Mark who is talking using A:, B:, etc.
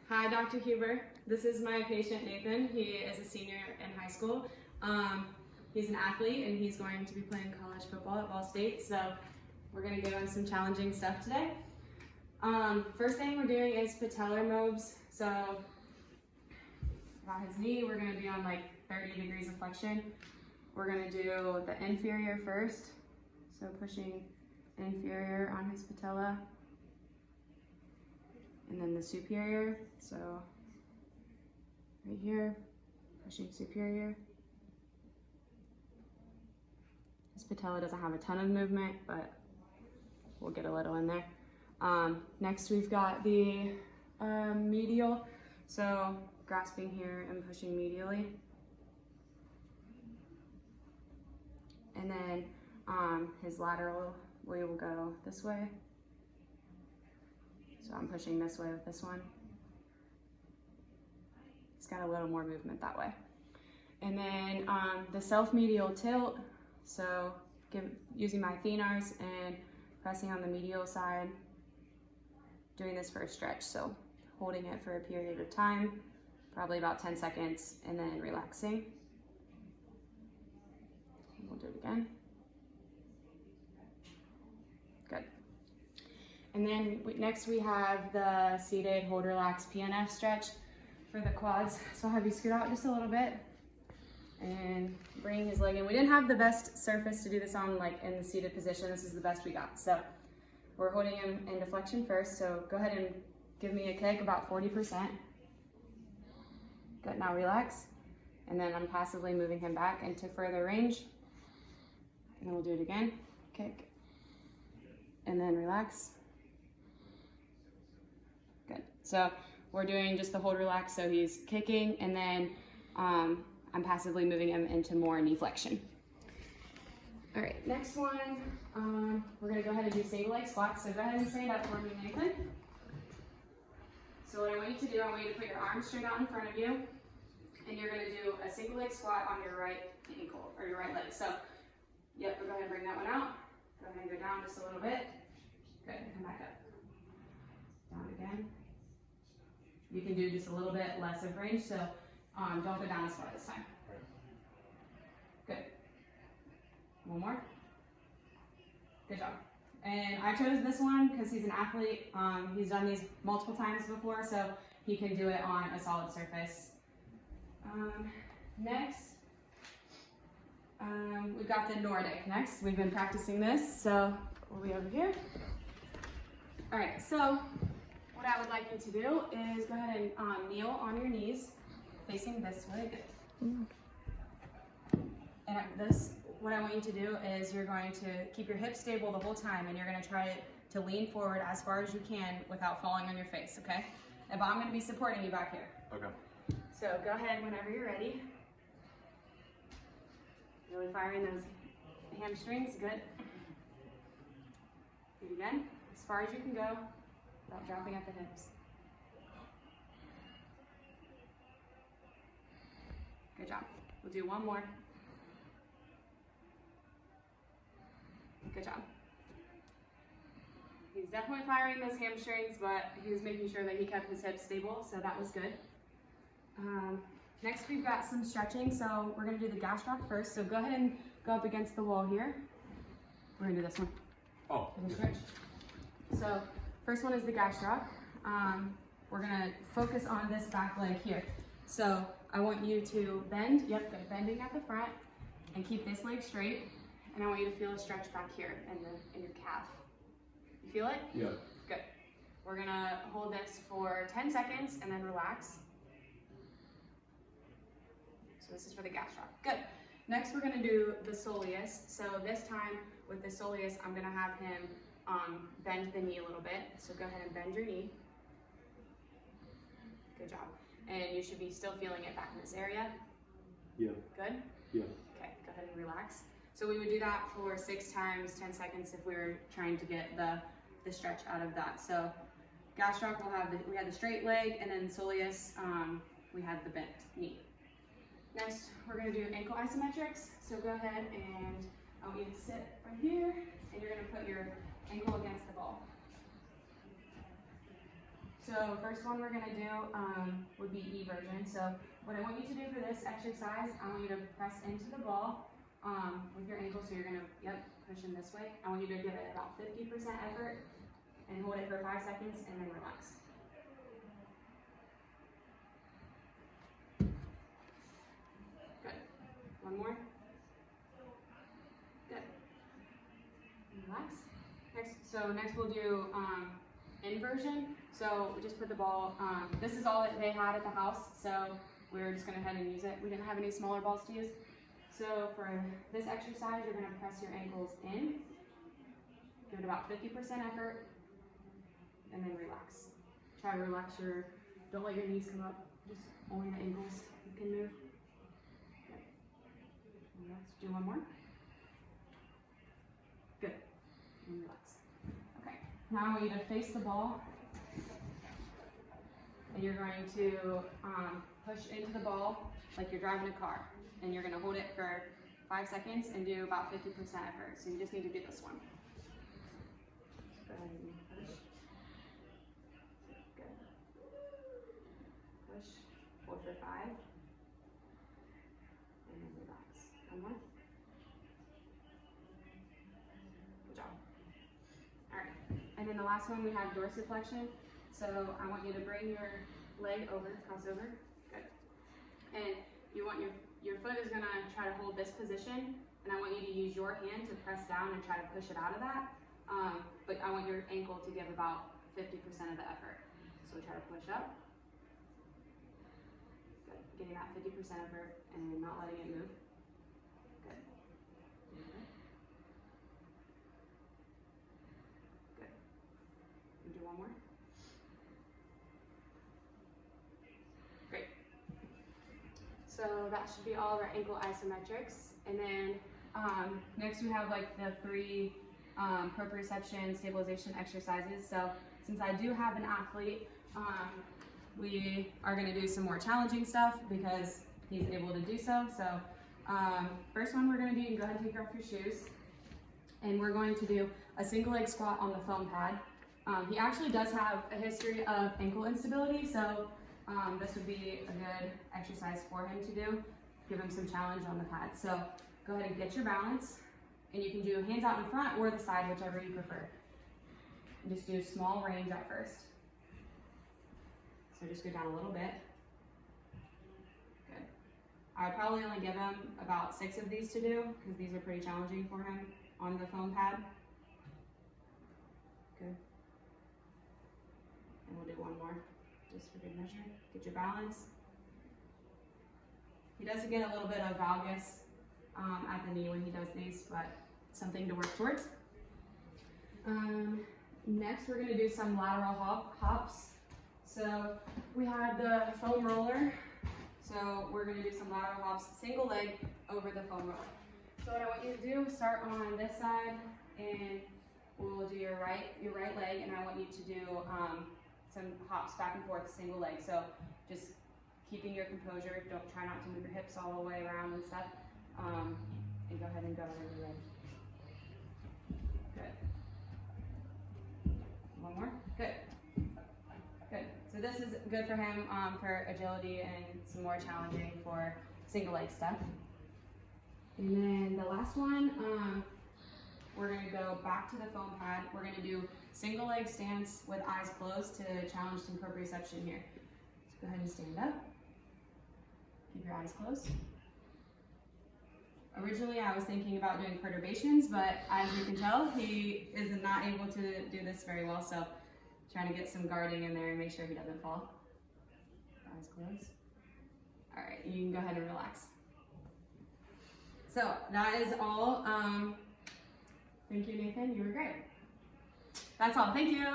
A: Hi, Dr. Huber. This is my patient, Nathan. He is a senior in high school. He's an athlete and he's going to be playing college football at Ball State, so we're going to go on some challenging stuff today. First thing we're doing is patellar mobs. So about his knee, we're going to be on like 30 degrees of flexion. We're going to do the inferior first, so pushing inferior on his patella, and then the superior, so right here, pushing superior. His patella doesn't have a ton of movement, but we'll get a little in there. Next we've got the medial, so grasping here and pushing medially. And then his lateral, we will go this way. So I'm pushing this way with this one. He's got a little more movement that way. And then the self-medial tilt, so using my thenars and pressing on the medial side, doing this for a stretch, so holding it for a period of time, probably about 10 seconds, and then relaxing. We'll do it again. Good. And then next we have the seated hold relax PNF stretch for the quads. So I'll have you scoot out just a little bit and bring his leg in. We didn't have the best surface to do this on, like in the seated position. This is the best we got. So we're holding him into flexion first. So go ahead and give me a kick about 40%. Good, now relax. And then I'm passively moving him back into further range. And then we'll do it again. Kick. And then relax. Good. So we're doing just the hold relax, so he's kicking, and then I'm passively moving him into more knee flexion. All right, next one, we're gonna go ahead and do single leg squats. So go ahead and stand up for me, Nathan. So what I want you to do, I want you to put your arms straight out in front of you, and you're gonna do a single leg squat on your right ankle, or your right leg. So, yep, go ahead and bring that one out. Go ahead and go down just a little bit. Good, come back up. Down again. You can do just a little bit less of range, so don't go down as far this time. Good. One more. Good job. And I chose this one because he's an athlete. He's done these multiple times before, so he can do it on a solid surface. Next, we've got the Nordic next. We've been practicing this, so we'll be over here. All right, so what I would like you to do is go ahead and kneel on your knees, facing this way. And what I want you to do is you're going to keep your hips stable the whole time, and you're going to try to lean forward as far as you can without falling on your face, okay? But I'm going to be supporting you back here.
B: Okay.
A: So go ahead whenever you're ready. Really firing those hamstrings, good. Do it again, as far as you can go, without dropping at the hips. Good job. We'll do one more. Good job. He's definitely firing those hamstrings, but he was making sure that he kept his hips stable, so that was good. Next we've got some stretching, so we're going to do the gastroc first. So go ahead and go up against the wall here. We're going to do this one.
B: Oh.
A: Stretch. So first one is the gastroc. We're going to focus on this back leg here. So I want you to bend, yep, good, bending at the front, and keep this leg straight. And I want you to feel a stretch back here in your calf. You feel it?
B: Yeah.
A: Good. We're going to hold this for 10 seconds and then relax. So this is for the gastroc. Good. Next we're going to do the soleus. So this time with the soleus, I'm going to have him bend the knee a little bit. So go ahead and bend your knee. Good job. And you should be still feeling it back in this area.
B: Yeah.
A: Good?
B: Yeah.
A: Okay, go ahead and relax. So we would do that for 6 times, 10 seconds if we were trying to get the stretch out of that. So gastroc, we had the straight leg, and then soleus, we had the bent knee. Next, we're going to do ankle isometrics. So go ahead and I want you to sit right here, and you're going to put your ankle against the ball. So first one we're gonna do would be E version. So what I want you to do for this exercise, I want you to press into the ball with your ankle. So you're gonna, push in this way. I want you to give it about 50% effort and hold it for 5 seconds and then relax. Good. One more. Good. Relax. Next we'll do inversion. So we just put the ball, this is all that they had at the house, so we're just gonna go ahead and use it. We didn't have any smaller balls to use. So for this exercise, you're gonna press your ankles in, give it about 50% effort, and then relax. Try to relax don't let your knees come up, just only the ankles you can move. Good. Relax, do one more. Good, and relax. Okay, now I want you to face the ball, and you're going to push into the ball like you're driving a car, and you're gonna hold it for 5 seconds and do about 50% effort. So you just need to do this one. Go ahead and push. Good. Push. Hold for 5. And then relax. One more. Good job. All right. And then the last one we have dorsiflexion. So I want you to bring your leg over, cross over. Good. And you want your foot is gonna try to hold this position, and I want you to use your hand to press down and try to push it out of that. But I want your ankle to give about 50% of the effort. So try to push up. Good. Getting that 50% effort and not letting it move. Good. Good. And do one more. Great. So that should be all of our ankle isometrics. And then next we have like the 3 proprioception stabilization exercises. So since I do have an athlete, we are going to do some more challenging stuff because he's able to do so. So first one we're going to do, you can go ahead and take off your shoes. And we're going to do a single leg squat on the foam pad. He actually does have a history of ankle instability, so this would be a good exercise for him to do. Give him some challenge on the pad. So go ahead and get your balance, and you can do hands out in front or the side, whichever you prefer. And just do small range at first. So just go down a little bit. Good. I would probably only give him about 6 of these to do because these are pretty challenging for him on the foam pad. Good. And we'll do one more, just for good measure. Get your balance. He does get a little bit of valgus at the knee when he does these, but something to work towards. Next, we're gonna do some lateral hops. So we had the foam roller. So we're gonna do some lateral hops, single leg over the foam roller. So what I want you to do, start on this side, and we'll do your right leg, and I want you to do some hops back and forth, single leg. So just keeping your composure. Don't try not to move your hips all the way around and stuff. And go ahead and go whenever you're ready. Good. One more. Good. Good. So this is good for him for agility and some more challenging for single leg stuff. And then the last one, we're going to go back to the foam pad. We're going to do single leg stance with eyes closed to challenge some proprioception here. So go ahead and stand up. Keep your eyes closed. Originally, I was thinking about doing perturbations, but as you can tell, he is not able to do this very well, so trying to get some guarding in there and make sure he doesn't fall. Eyes closed. All right, you can go ahead and relax. So that is all. Thank you, Nathan. You were great. That's all. Thank you.